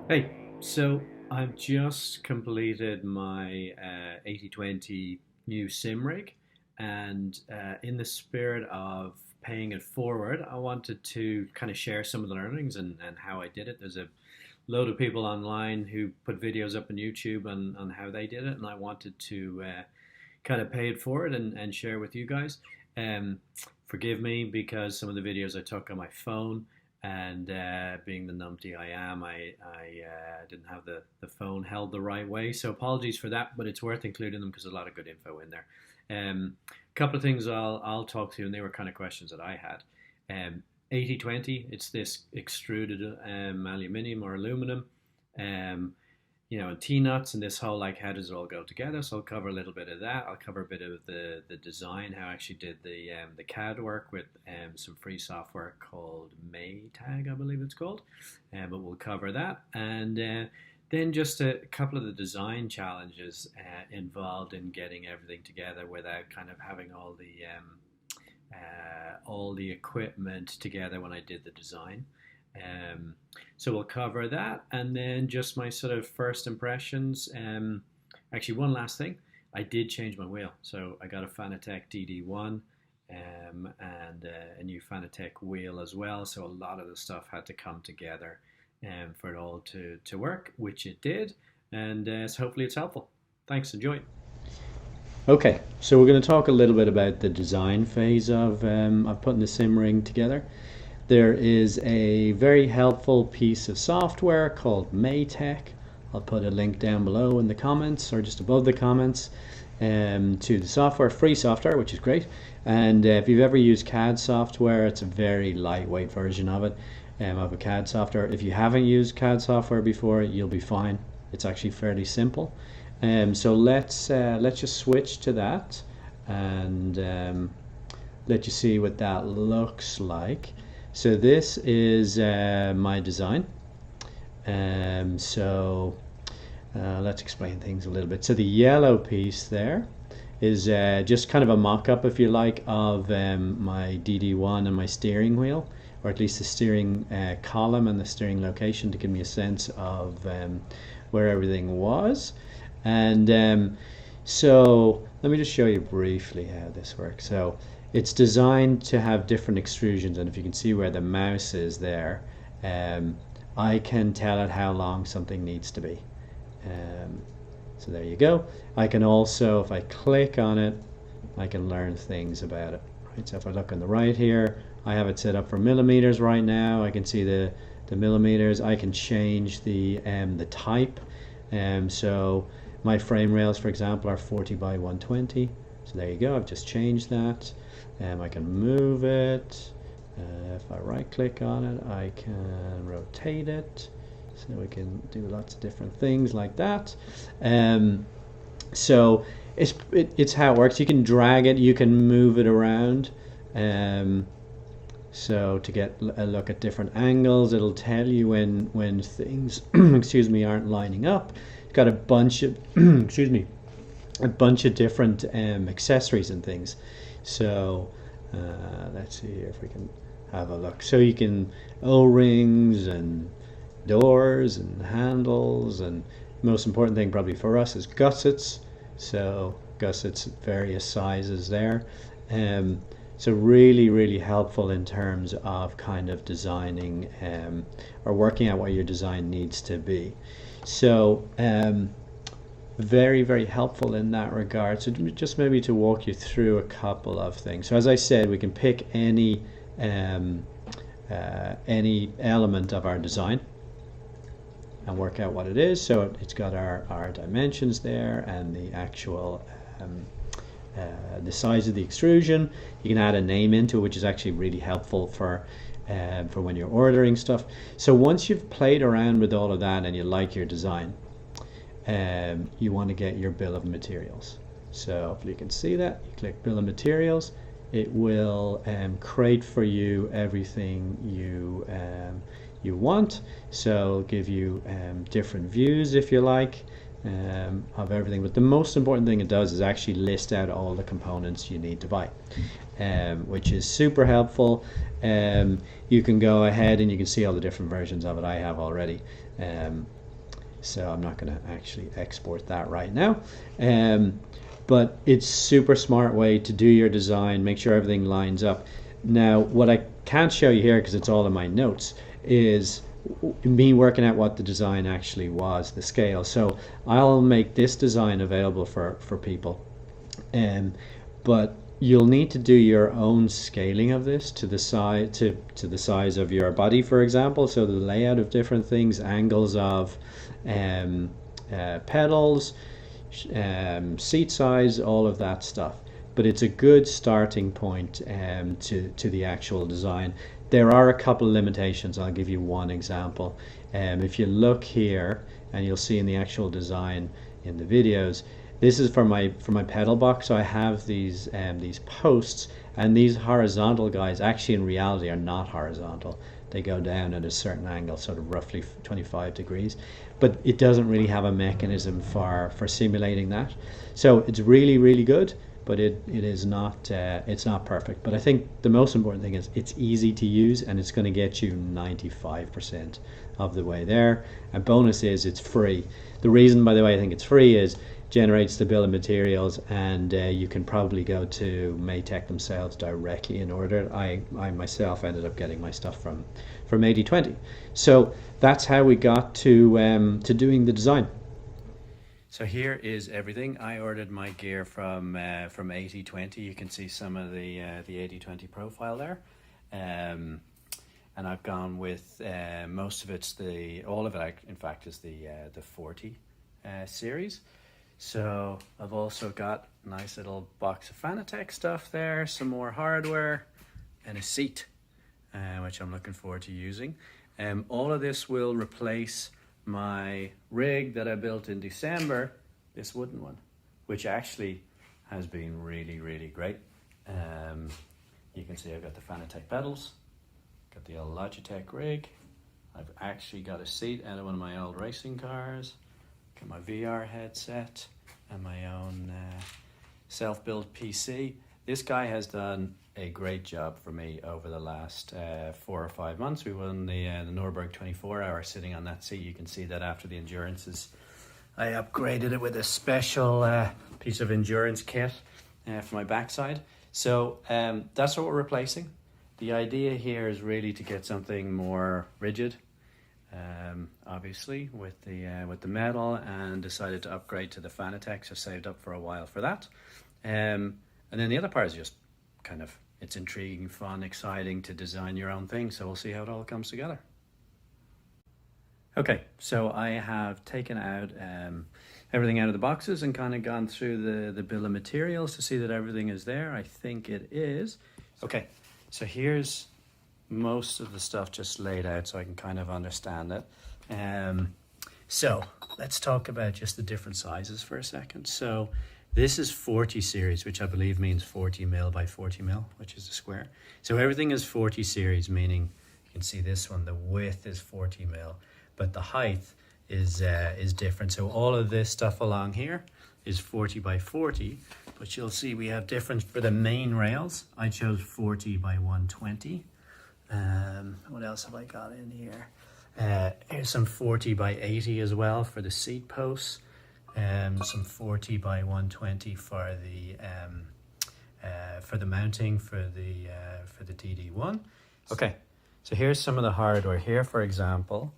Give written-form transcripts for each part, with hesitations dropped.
Hey, so I've just completed my 80/20 new SimRig, and in the spirit of paying it forward, I wanted to kind of share some of the learnings and how I did it. There's a load of people online who put videos up on YouTube on how they did it, and I wanted to kind of pay it forward and share with you guys. Um, Forgive me because some of the videos I took on my phone, and being the numpty I am, I didn't have the phone held the right way. So apologies for that, but it's worth including them because there's a lot of good info in there. A couple of things I'll talk to, and they were kind of questions that I had. 80/20, it's this extruded aluminium or aluminum. Um, and T-nuts and this whole, like, how does it all go together. So I'll cover a little bit of that. I'll cover a bit of the design, how I actually did the CAD work with some free software called Maytec, I believe it's called. But we'll cover that, and then just a couple of the design challenges involved in getting everything together without kind of having all the equipment together when I did the design. Um, so we'll cover that, and then just my sort of first impressions. Actually, one last thing, I did change my wheel, so I got a Fanatec DD1 and a new Fanatec wheel as well. So a lot of the stuff had to come together for it all to work, which it did, and so hopefully it's helpful. Thanks, enjoy. Okay, so we're going to talk a little bit about the design phase of putting the sim ring together. There is a very helpful piece of software called Maytec. I'll put a link down below in the comments or just above the comments to the software, free software, which is great. And if you've ever used CAD software, it's a very lightweight version of it, of a CAD software. If you haven't used CAD software before, you'll be fine. It's actually fairly simple. So let's just switch to that and let you see what that looks like. So this is my design. Let's explain things a little bit. So the yellow piece there is just kind of a mock-up, if you like, of my DD1 and my steering wheel, or at least the steering column and the steering location, to give me a sense of where everything was. And so let me just show you briefly how this works. So it's designed to have different extrusions, and if you can see where the mouse is there, I can tell it how long something needs to be. So there you go. I can also, if I click on it, I can learn things about it. Right? So if I look on the right here, I have it set up for millimeters right now. I can see the millimeters. I can change the type. So my frame rails, for example, are 40 by 120. So there you go. I've just changed that. I can move it. If I right click on it, I can rotate it. So we can do lots of different things like that. So it's how it works. You can drag it, you can move it around. So to get a look at different angles, it'll tell you when things excuse me, aren't lining up. It's got a bunch of excuse me, a bunch of different accessories and things. So let's see if we can have a look. So you can O-rings and doors and handles, and most important thing probably for us is gussets. So gussets various sizes there. So really helpful in terms of kind of designing or working out what your design needs to be. So very helpful in that regard. So just maybe to walk you through a couple of things. So as I said, we can pick any element of our design and work out what it is. So it's got our dimensions there and the actual the size of the extrusion. You can add a name into it, which is actually really helpful for when you're ordering stuff. So once you've played around with all of that and you like your design, you want to get your bill of materials. So if you can see that, you click bill of materials, it will create for you everything you want. So it'll give you different views, if you like, of everything. But the most important thing it does is actually list out all the components you need to buy, which is super helpful. You can go ahead and you can see all the different versions of it I have already. so I'm not going to actually export that right now. But it's super smart way to do your design, make sure everything lines up. Now, what I can't show you here because it's all in my notes is me working out what the design actually was, the scale. So I'll make this design available for people, but you'll need to do your own scaling of this to the size to the size of your body, for example. So the layout of different things, angles of pedals, seat size, all of that stuff. But it's a good starting point to the actual design. There are a couple limitations. I'll give you one example. If you look here, and you'll see in the actual design in the videos, this is for my pedal box. So I have these posts, and these horizontal guys actually in reality are not horizontal. They go down at a certain angle, sort of roughly 25 degrees, but it doesn't really have a mechanism for simulating that. So it's really, really good, but it is not it's not perfect. But I think the most important thing is it's easy to use, and it's going to get you 95% of the way there. And bonus is it's free. The reason, by the way, I think it's free is generates the bill of materials, and you can probably go to Maytec themselves directly and order it. I myself ended up getting my stuff from 8020. So that's how we got to doing the design. So here is everything. I ordered my gear from 8020. You can see some of the 8020 profile there, and I've gone with most of it's all of it. In fact, is the 40 series. So I've also got a nice little box of Fanatec stuff there, some more hardware, and a seat, which I'm looking forward to using. All of this will replace my rig that I built in December, this wooden one, which actually has been really, really great. You can see I've got the Fanatec pedals, got the old Logitech rig. I've actually got a seat out of one of my old racing cars. Got my VR headset and my own self-built PC. This guy has done a great job for me over the last 4 or 5 months. We won the Nürburgring 24-hour sitting on that seat. You can see that after the endurances, I upgraded it with a special piece of endurance kit for my backside. So that's what we're replacing. The idea here is really to get something more rigid, obviously with the metal, and decided to upgrade to the Fanatec, so saved up for a while for that. And then the other part is just kind of, it's intriguing, fun, exciting to design your own thing. So we'll see how it all comes together. Okay, so I have taken out everything out of the boxes and kind of gone through the bill of materials to see that everything is there. I think it is. Okay, so here's most of the stuff just laid out so I can kind of understand it. So let's talk about just the different sizes for a second. So this is 40 series, which I believe means 40 mil by 40 mil, which is a square. So everything is 40 series, meaning you can see this one, the width is 40 mil, but the height is different. So all of this stuff along here is 40 by 40, but you'll see we have different for the main rails. I chose 40 by 120. What else have I got in here? Here's some 40 by 80 as well for the seat posts. Some 40 by 120 for the mounting for the DD1. Okay, so here's some of the hardware. Here, for example,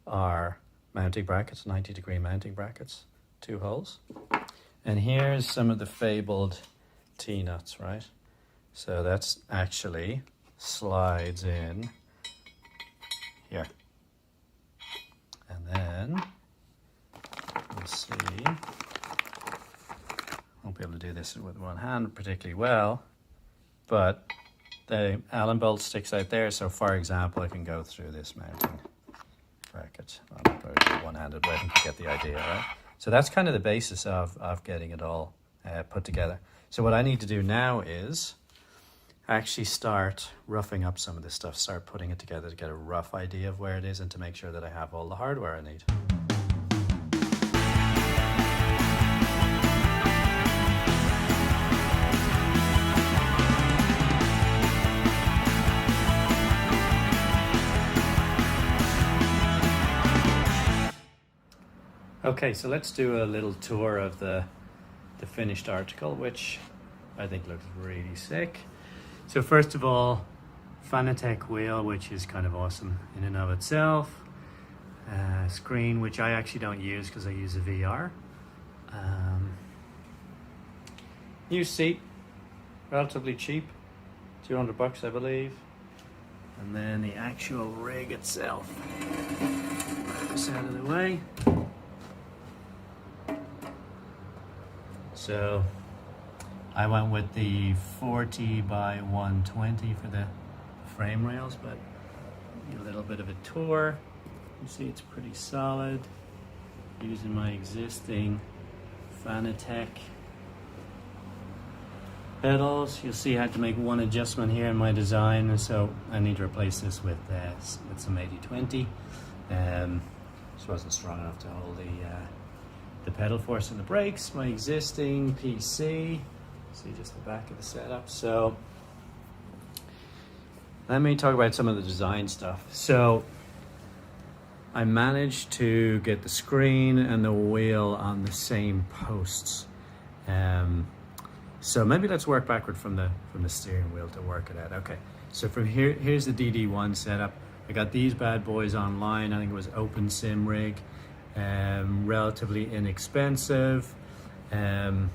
are mounting brackets, 90-degree mounting brackets, 2 holes. And here's some of the fabled T-nuts, right? So that's actually slides in here. And then we'll see. Won't be able to do this with one hand particularly well, but the Allen bolt sticks out there. So for example, I can go through this mounting bracket. I'll probably do one-handed, but I think you get the idea, right? So that's kind of the basis of getting it all put together. So what I need to do now is actually start roughing up some of this stuff, start putting it together to get a rough idea of where it is and to make sure that I have all the hardware I need. Okay, so let's do a little tour of the finished article, which I think looks really sick. So first of all, Fanatec wheel, which is kind of awesome in and of itself. Screen, which I actually don't use because I use a VR. New seat, relatively cheap, $200 I believe. And then the actual rig itself. Put this out of the way. So I went with the 40 by 120 for the frame rails, but a little bit of a tour. You see it's pretty solid. Using my existing Fanatec pedals. You'll see I had to make one adjustment here in my design, and so I need to replace this with some 80/20. This wasn't strong enough to hold the pedal force and the brakes. My existing PC. See just the back of the setup. So let me talk about some of the design stuff. So I managed to get the screen and the wheel on the same posts. So maybe let's work backward from the steering wheel to work it out. Okay, so from here's the DD1 setup. I got these bad boys online. I think it was Open SimRig, relatively inexpensive. And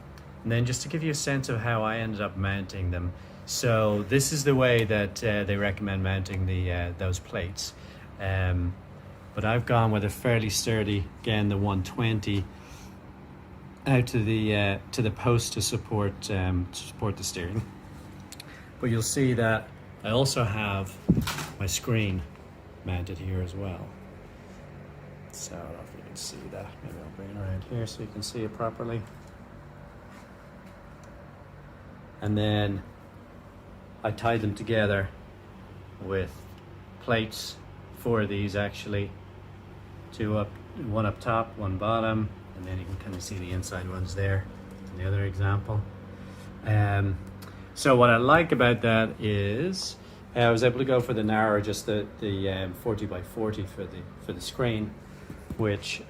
then just to give you a sense of how I ended up mounting them. So this is the way that they recommend mounting those plates. But I've gone with a fairly sturdy, again the 120, out to the post to support the steering. But you'll see that I also have my screen mounted here as well. So I don't know if you can see that. Maybe I'll bring it around here so you can see it properly. And then I tied them together with plates, 4 of these actually, one up top, one bottom, and then you can kind of see the inside ones there in the other example. So what I like about that is I was able to go for the narrower, just the 40 by 40 for the screen, which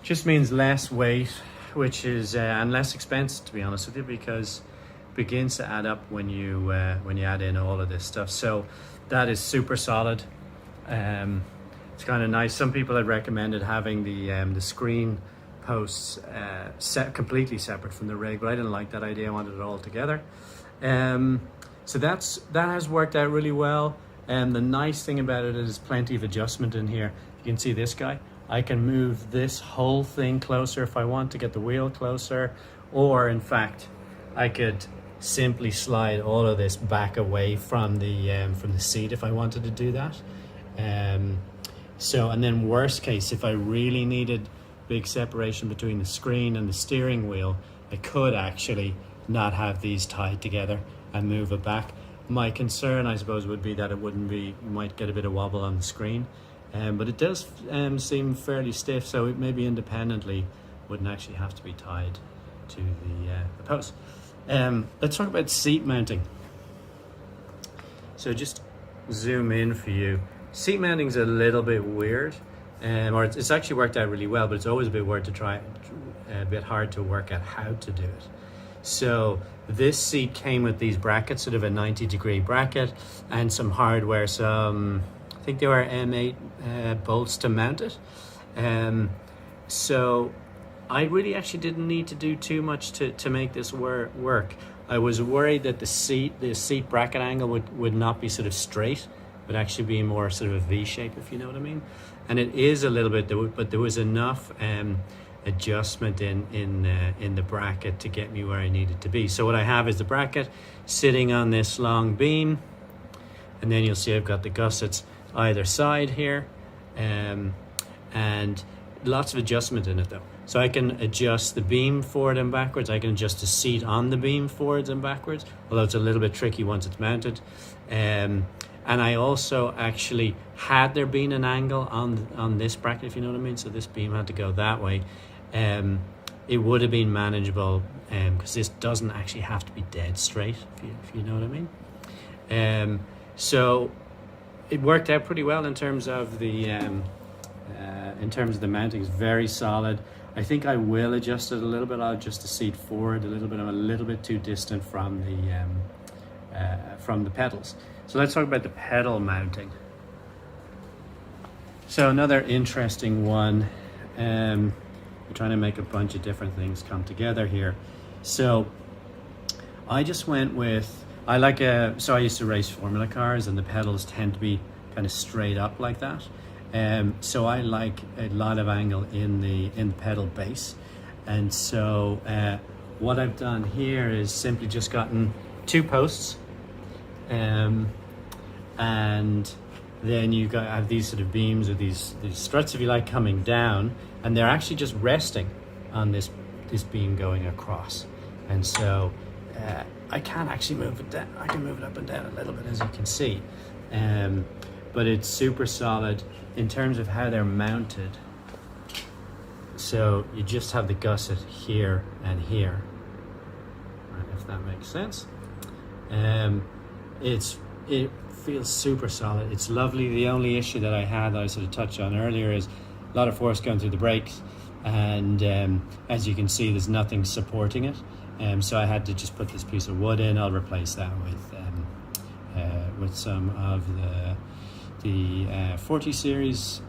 just means less weight, which is and less expensive, to be honest with you, because it begins to add up when you add in all of this stuff. So that is super solid. It's kind of nice. Some people had recommended having the screen posts completely separate from the rig, but I didn't like that idea. I wanted it all together. So that has worked out really well. And the nice thing about it is plenty of adjustment in here. You can see this guy. I can move this whole thing closer if I want to get the wheel closer, or in fact, I could simply slide all of this back away from the seat if I wanted to do that. So, and then worst case, if I really needed big separation between the screen and the steering wheel, I could actually not have these tied together and move it back. My concern, I suppose, would be that you might get a bit of wobble on the screen, but it does seem fairly stiff, so it maybe independently wouldn't actually have to be tied to the post. Let's talk about seat mounting. So just zoom in for you. Seat mounting is a little bit weird, or it's actually worked out really well, but it's always a bit hard to work out how to do it. So this seat came with these brackets, sort of a 90-degree bracket, and some hardware, I think they were M8 bolts to mount it. So I really actually didn't need to do too much to make this work. I was worried that the seat bracket angle would not be sort of straight, but actually be more sort of a V shape, if you know what I mean. And it is a little bit, but there was enough adjustment in the bracket to get me where I needed to be. So what I have is the bracket sitting on this long beam, and then you'll see I've got the gussets either side here, and lots of adjustment in it though. So I can adjust the beam forward and backwards. I can adjust the seat on the beam forwards and backwards, although it's a little bit tricky once it's mounted. And I also actually, had there been an angle on this bracket, if you know what I mean, so this beam had to go that way, it would have been manageable, because this doesn't actually have to be dead straight, if you know what I mean. So it worked out pretty well in terms of the In terms of the mounting, it's very solid. I think I will adjust it a little bit. I'll adjust the seat forward a little bit. I'm a little bit too distant from the pedals. So let's talk about the pedal mounting. So another interesting one. We're trying to make a bunch of different things come together here. So I just went with, so I used to race Formula cars, and the pedals tend to be kind of straight up like that. So I like a lot of angle in the pedal base. And so what I've done here is simply just gotten 2 posts, and then you have these sort of beams, or these struts, if you like, coming down, and they're actually just resting on this beam going across. And so I can actually move it down. I can move it up and down a little bit, as you can see, but it's super solid in terms of how they're mounted. So you just have the gusset here and here, right, if that makes sense. It feels super solid. It's lovely. The only issue that I had, that I sort of touched on earlier, is a lot of force going through the brakes, and as you can see, there's nothing supporting it. So I had to just put this piece of wood in. I'll replace that with some of the 40 series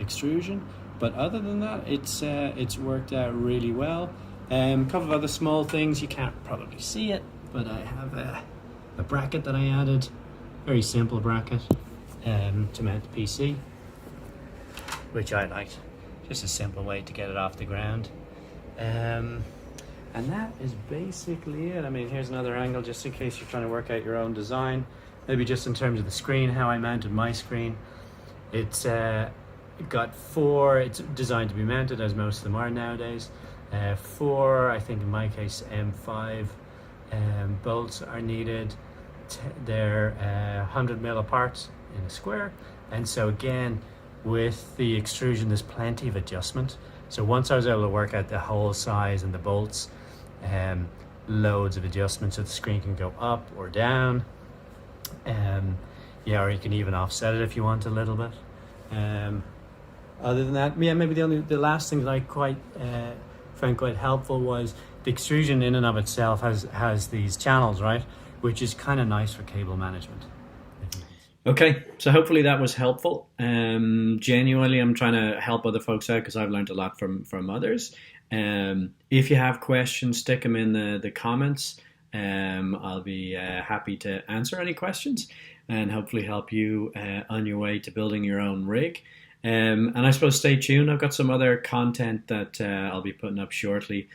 extrusion. But other than that, it's worked out really well. A couple of other small things, you can't probably see it, but I have a bracket that I added, very simple bracket, to mount the PC, which I liked. Just a simple way to get it off the ground. And that is basically it. I mean, here's another angle, just in case you're trying to work out your own design. Maybe just in terms of the screen, how I mounted my screen. It's got 4, it's designed to be mounted, as most of them are nowadays. 4, I think in my case, M5 bolts are needed. They're 100 mil apart in a square. And so again, with the extrusion, there's plenty of adjustment. So once I was able to work out the hole size and the bolts, loads of adjustments, so the screen can go up or down. Yeah, or you can even offset it if you want a little bit. Other than that, yeah, maybe the last thing that I found quite helpful was the extrusion in and of itself has these channels, right, which is kind of nice for cable management. Okay, so hopefully that was helpful. Genuinely, I'm trying to help other folks out because I've learned a lot from others. If you have questions, stick them in the comments. I'll be happy to answer any questions and hopefully help you on your way to building your own rig. And I suppose stay tuned. I've got some other content that I'll be putting up shortly.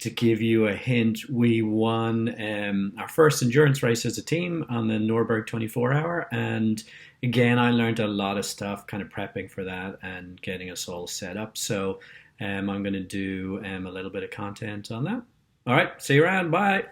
To give you a hint, we won our first endurance race as a team on the Nürburgring 24 hour. And again, I learned a lot of stuff kind of prepping for that and getting us all set up. So I'm going to do a little bit of content on that. All right, see you around. Bye.